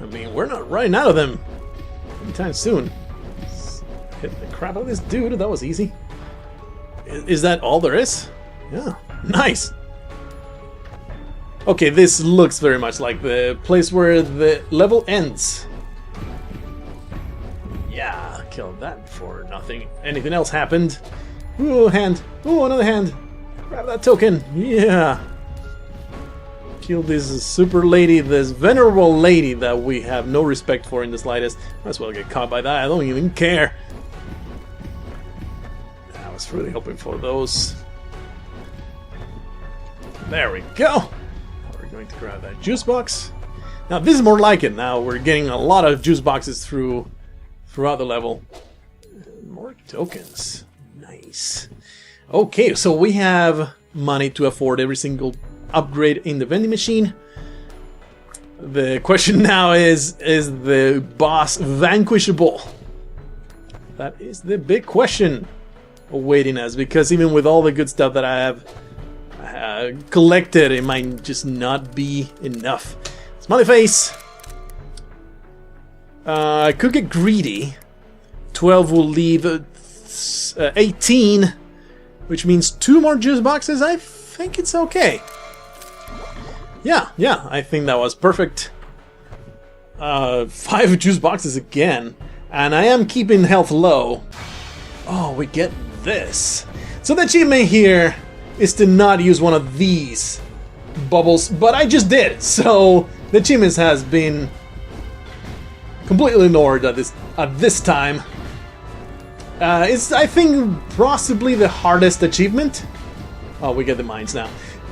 I mean, we're not running out of them anytime soon. Let's hit the crap out of this dude. That was easy. Is that all there is? Yeah. Nice. Okay, this looks very much like the place where the level ends. Yeah, killed that before nothing. Anything else happened. Ooh, hand. Ooh, another hand. Grab that token. Yeah. Kill this super lady, this venerable lady that we have no respect for in the slightest. Might as well get caught by that. I don't even care. I was really hoping for those. There we go. Going to grab that juice box. Now this is more like it. Now we're getting a lot of juice boxes throughout the level. More tokens. Nice. Okay, so we have money to afford every single upgrade in the vending machine. The question now is the boss vanquishable? That is the big question awaiting us, because even with all the good stuff that I have collected, it might just not be enough. Smiley face. I could get greedy. 12 will leave 18, which means 2 more juice boxes. I think it's okay. Yeah, I think that was perfect. 5 juice boxes again, and I am keeping health low. Oh, we get this. So the achievement here is to not use one of these bubbles, but I just did, so the achievement has been completely ignored at this time. It's, I think, possibly the hardest achievement. Oh, we get the mines now,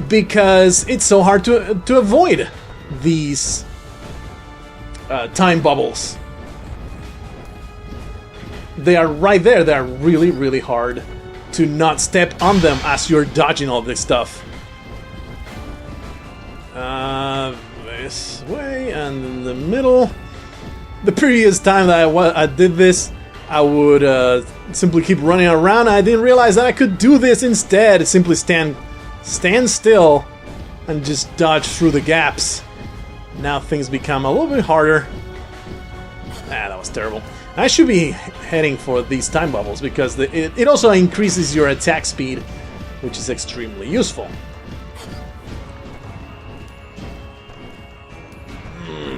because it's so hard to avoid these time bubbles. They are right there. They are really, really hard to not step on them as you're dodging all this stuff. This way and in the middle. The previous time that I did this, I would simply keep running around. I didn't realize that I could do this instead. Simply stand still and just dodge through the gaps. Now things become a little bit harder. That was terrible. I should be heading for these time bubbles, because it also increases your attack speed which is extremely useful.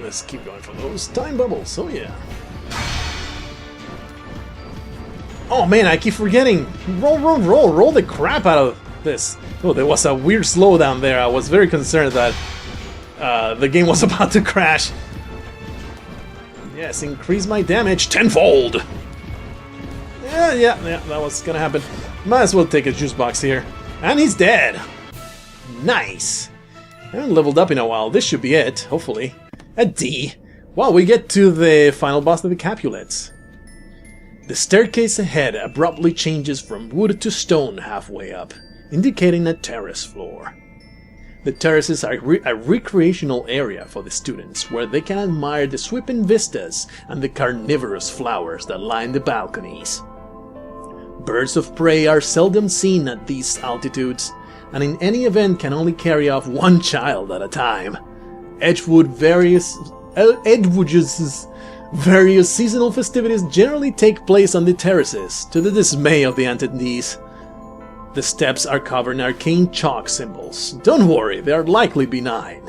Let's keep going for those time bubbles. Oh yeah. Oh man, I keep forgetting. Roll the crap out of this. Oh, there was a weird slowdown there. I was very concerned that the game was about to crash. Yes, increase my damage tenfold. Yeah, that was gonna happen. Might as well take a juice box here. And he's dead. Nice. I haven't leveled up in a while. This should be it, hopefully. A D. Well, we get to the final boss of the Capulets. The staircase ahead abruptly changes from wood to stone halfway up, indicating a terrace floor. The terraces are a recreational area for the students, where they can admire the sweeping vistas and the carnivorous flowers that line the balconies. Birds of prey are seldom seen at these altitudes, and in any event can only carry off one child at a time. Edgewood's various seasonal festivities generally take place on the terraces, to the dismay of the attendees. The steps are covered in arcane chalk symbols. Don't worry, they are likely benign.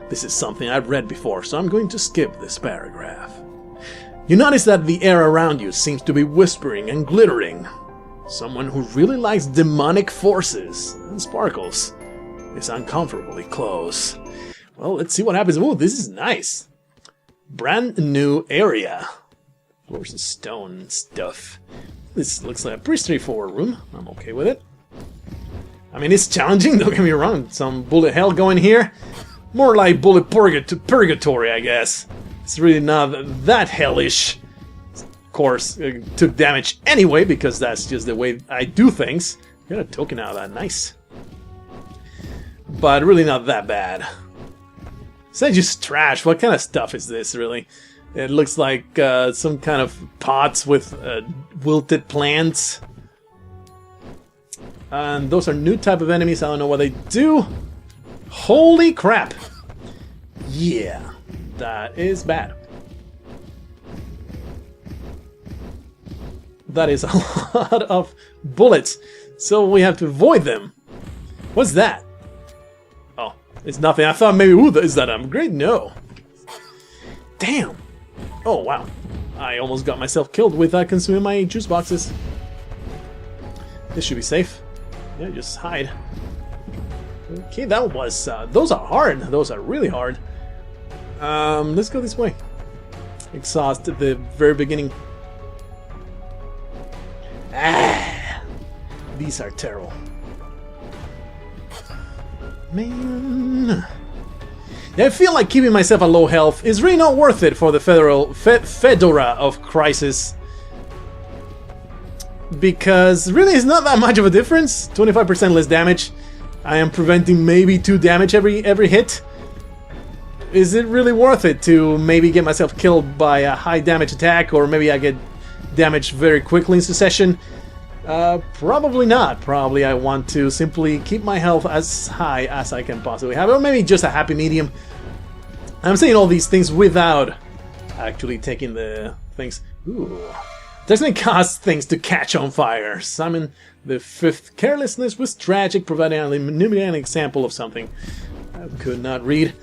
This is something I've read before, so I'm going to skip this paragraph. You notice that the air around you seems to be whispering and glittering. Someone who really likes demonic forces and sparkles is uncomfortably close. Well, let's see what happens. Oh, this is nice. Brand new area. Floors of stone and stuff. This looks like a pretty straightforward room. I'm okay with it. I mean, it's challenging, don't get me wrong. Some bullet hell going here. More like bullet purgatory, I guess. It's really not that hellish. Of course, it took damage anyway, because that's just the way I do things. Got a token out of that, nice. But really not that bad. Is that just trash? What kind of stuff is this, really? It looks like some kind of pots with wilted plants. And those are new type of enemies. I don't know what they do. Holy crap! Yeah, that is bad. That is a lot of bullets. So we have to avoid them. What's that? Oh, it's nothing. I thought maybe, ooh, is that an upgrade? No. Damn. Oh, wow. I almost got myself killed without consuming my juice boxes. This should be safe. Yeah, just hide. Okay, that was... those are hard. Those are really hard. Let's go this way. Exhaust at the very beginning. Ah! These are terrible. Man... I feel like keeping myself at low health is really not worth it for the Fedora of Crisis. Because really it's not that much of a difference. 25% less damage. I am preventing maybe 2 damage every hit. Is it really worth it to maybe get myself killed by a high damage attack, or maybe I get damaged very quickly in succession? Probably not. Probably I want to simply keep my health as high as I can possibly have, or maybe just a happy medium. I'm saying all these things without actually taking the things. Ooh. Doesn't cause things to catch on fire. Summon the 5th. Carelessness was tragic, providing an example of something I could not read.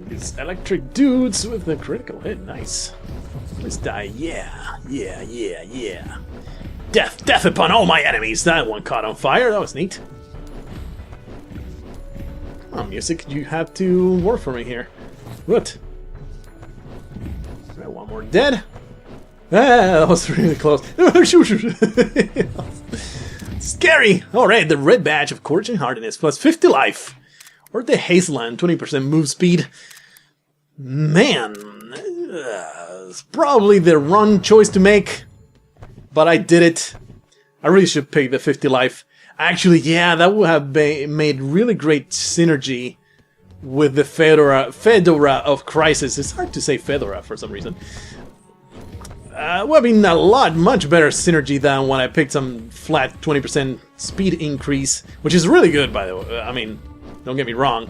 These electric dudes with the critical hit. Nice. Let's die. Yeah. Death upon all my enemies. That one caught on fire. That was neat. Come on, music. You have to work for me here. What? Got one more dead. Ah, that was really close. Scary! Alright, the red badge of courage and hardiness plus 50 life. Or the Hazeland, 20% move speed. Man, it's probably the wrong choice to make. But I did it. I really should pick the 50 life. Actually, yeah, that would have made really great synergy with the Fedora of Crisis. It's hard to say Fedora for some reason. Would have been much better synergy than when I picked some flat 20% speed increase, which is really good, by the way. I mean, don't get me wrong.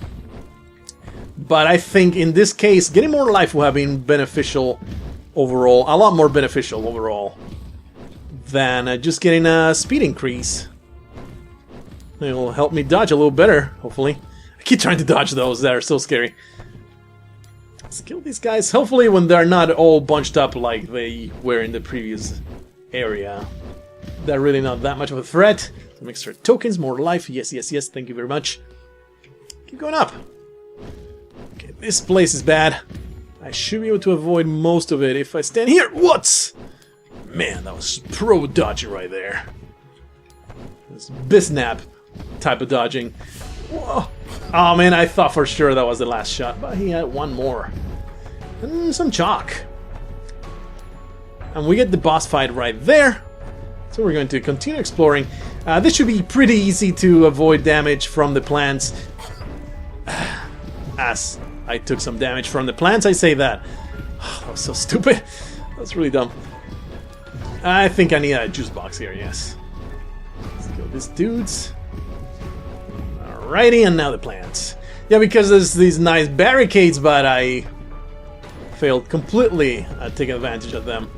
But I think in this case, getting more life would have been beneficial overall, a lot more beneficial overall than just getting a speed increase. It'll help me dodge a little better, hopefully. I keep trying to dodge those that are so scary. Let's kill these guys, hopefully when they're not all bunched up like they were in the previous area. They're really not that much of a threat. Some extra tokens, more life. Yes, yes, yes, thank you very much. Keep going up. Okay, this place is bad. I should be able to avoid most of it if I stand here. What? Man, that was pro dodging right there. This bisnap type of dodging. Whoa. Oh man, I thought for sure that was the last shot, but he had one more. And some chalk. And we get the boss fight right there. So we're going to continue exploring. This should be pretty easy to avoid damage from the plants. As I took some damage from the plants, I say that. That was so stupid. That's really dumb. I think I need a juice box here, yes. Let's kill these dudes. Alrighty, and now the plants. Yeah, because there's these nice barricades, but I failed completely at taking advantage of them.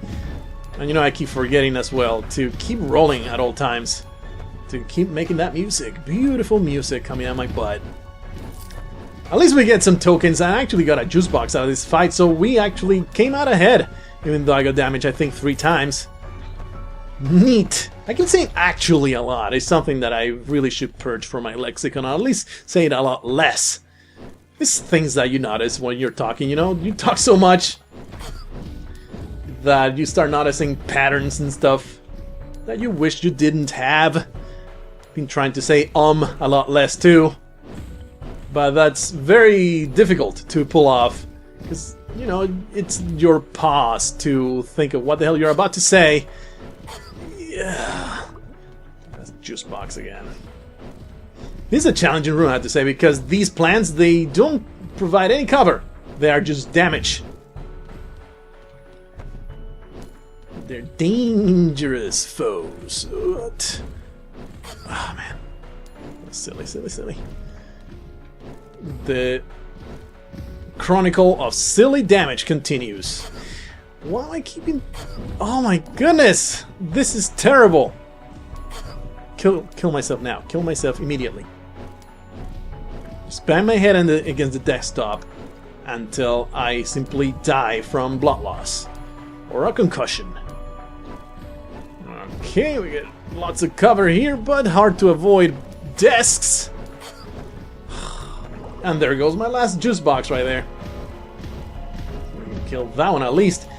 And you know, I keep forgetting as well to keep rolling at all times. To keep making that music. Beautiful music coming out of my butt. At least we get some tokens. I actually got a juice box out of this fight, so we actually came out ahead. Even though I got damaged, I think, 3 times. Neat. I can say actually a lot. It's something that I really should purge from my lexicon, or at least say it a lot less. It's things that you notice when you're talking, you know? You talk so much that you start noticing patterns and stuff that you wish you didn't have. Been trying to say a lot less too. But that's very difficult to pull off. Because, you know, it's your pause to think of what the hell you're about to say. Yeah. That's juice box again. This is a challenging room, I have to say, because these plants, they don't provide any cover. They are just damage. They're dangerous foes. What? Oh man. Silly, silly, silly. The chronicle of silly damage continues. Why am I keeping... Oh my goodness! This is terrible! Kill myself now. Kill myself immediately. Just bang my head against the desktop until I simply die from blood loss. Or a concussion. Okay, we get lots of cover here, but hard to avoid desks. And there goes my last juice box right there. Kill that one at least.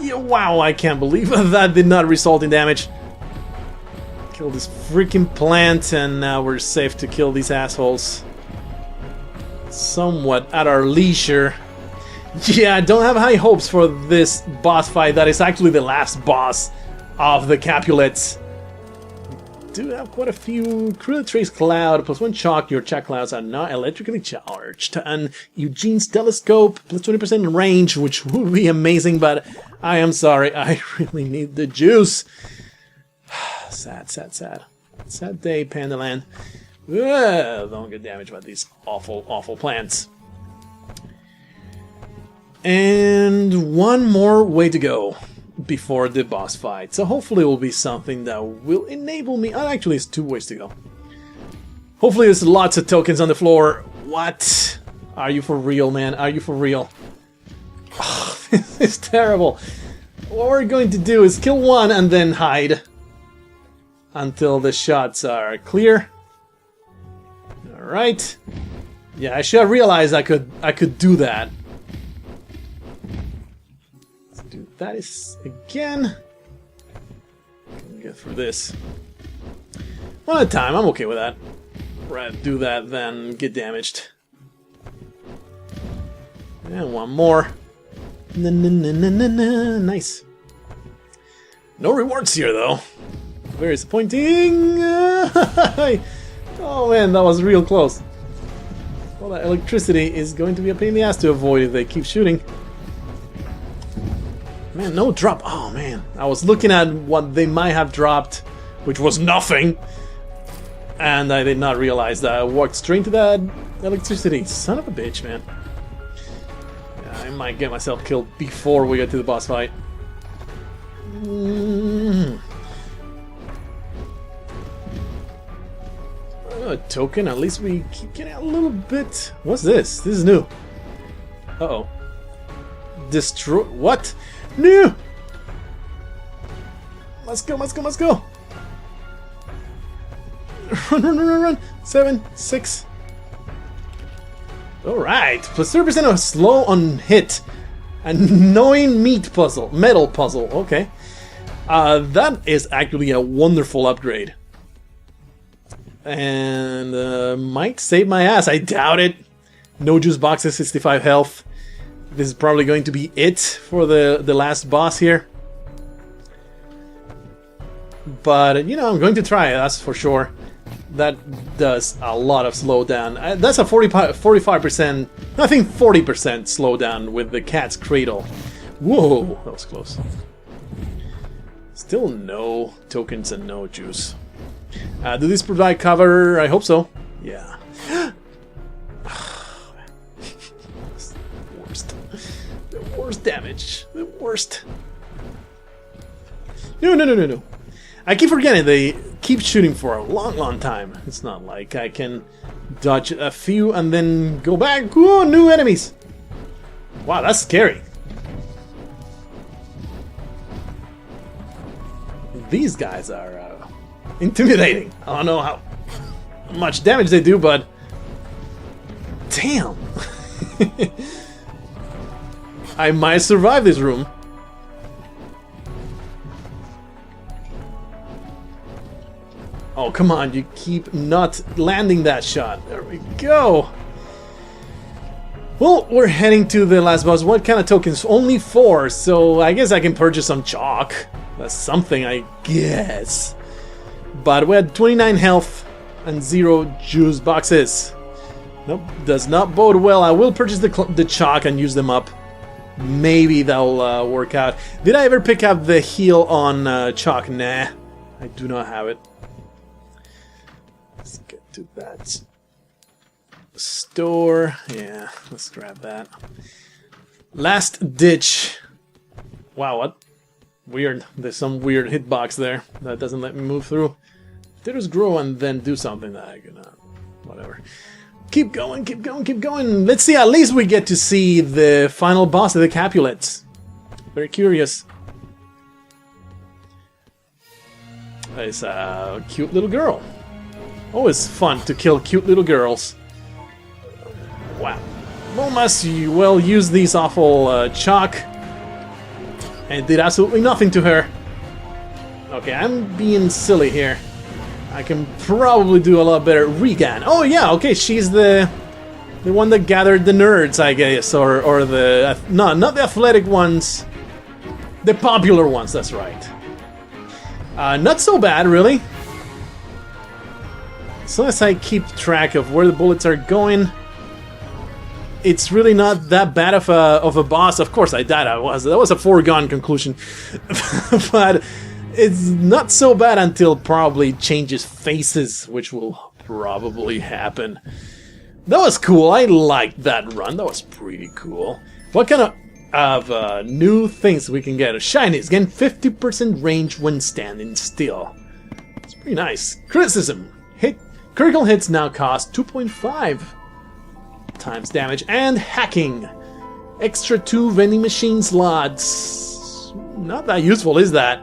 Yeah, wow, I can't believe that did not result in damage. Kill this freaking plant, and now we're safe to kill these assholes. Somewhat at our leisure. Yeah, I don't have high hopes for this boss fight. That is actually the last boss of the Capulets. Do have quite a few. Crew Trace Cloud, +1 chalk. Your chalk clouds are not electrically charged. And Eugene's Telescope, +20% range, which would be amazing, but I am sorry, I really need the juice. Sad, sad, sad. Sad day, Pandaland. Ugh, don't get damaged by these awful, awful plants. And one more way to go before the boss fight. So hopefully it will be something that will enable me... Oh, actually, it's 2 ways to go. Hopefully there's lots of tokens on the floor. What? Are you for real, man? Are you for real? Oh, this is terrible. What we're going to do is kill one and then hide until the shots are clear. Alright. Yeah, I should have realized I could do that. That is, again, get through this. One at a time, I'm okay with that. Rather do that than get damaged. And one more. Nice. No rewards here, though. Very disappointing. Oh man, that was real close. Well, that electricity is going to be a pain in the ass to avoid if they keep shooting. Man, no drop. Oh, man. I was looking at what they might have dropped, which was nothing. And I did not realize that I walked straight into that electricity. Son of a bitch, man. Yeah, I might get myself killed before we get to the boss fight. A token, at least we keep getting a little bit... What's this? This is new. Uh-oh. Destroy... What? No! Let's go, let's go, let's go! Run, run, run, run, run! 7, 6... Alright, plus 30% of slow on hit. Annoying metal puzzle, okay. That is actually a wonderful upgrade. And might save my ass, I doubt it. No juice boxes, 65 health. This is probably going to be it for the last boss here. But, you know, I'm going to try it, that's for sure. That does a lot of slowdown. That's a 45%, I think 40% slowdown with the cat's cradle. Whoa, that was close. Still no tokens and no juice. Do these provide cover? I hope so. Yeah. The worst. The worst damage. The worst. No, no, no, no, no. I keep forgetting they keep shooting for a long, long time. It's not like I can dodge a few and then go back. Ooh, new enemies. Wow, that's scary. These guys are intimidating. I don't know how much damage they do, but damn. I might survive this room. Oh, come on, you keep not landing that shot. There we go. Well, we're heading to the last boss. What kind of tokens? Only 4, so I guess I can purchase some chalk. That's something, I guess. But we had 29 health and 0 juice boxes. Nope, does not bode well. I will purchase the chalk and use them up. Maybe that'll work out. Did I ever pick up the heal on chalk? Nah, I do not have it. Let's get to that store. Yeah, let's grab that. Last ditch. Wow, what? Weird. There's some weird hitbox there that doesn't let me move through. Potatoes grow and then do something that I cannot. Whatever. Keep going, keep going, keep going. Let's see, at least we get to see the final boss of the Capulets. Very curious. It's a cute little girl. Always fun to kill cute little girls. Wow. Well, must you well use these awful chalk. And did absolutely nothing to her. Okay, I'm being silly here. I can probably do a lot better. Regan. Oh yeah, okay, she's the one that gathered the nerds, I guess, or the no, not the athletic ones, the popular ones. That's right. Not so bad, really. As long as I keep track of where the bullets are going, it's really not that bad of a boss. Of course, I died. That was a foregone conclusion, but it's not so bad until probably changes faces, which will probably happen. That was cool. I liked that run. That was pretty cool. What kind of new things we can get? Shinies. Again, 50% range when standing still. It's pretty nice. Criticism. Critical hits now cost 2.5 times damage. And hacking. Extra 2 vending machine slots. Not that useful, is that?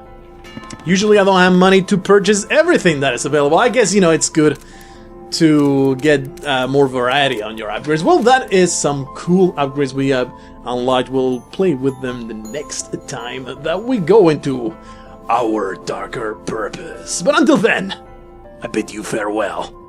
Usually I don't have money to purchase everything that is available. I guess, you know, it's good to get more variety on your upgrades. Well, that is some cool upgrades we have unlocked. We'll play with them the next time that we go into our darker purpose. But until then, I bid you farewell.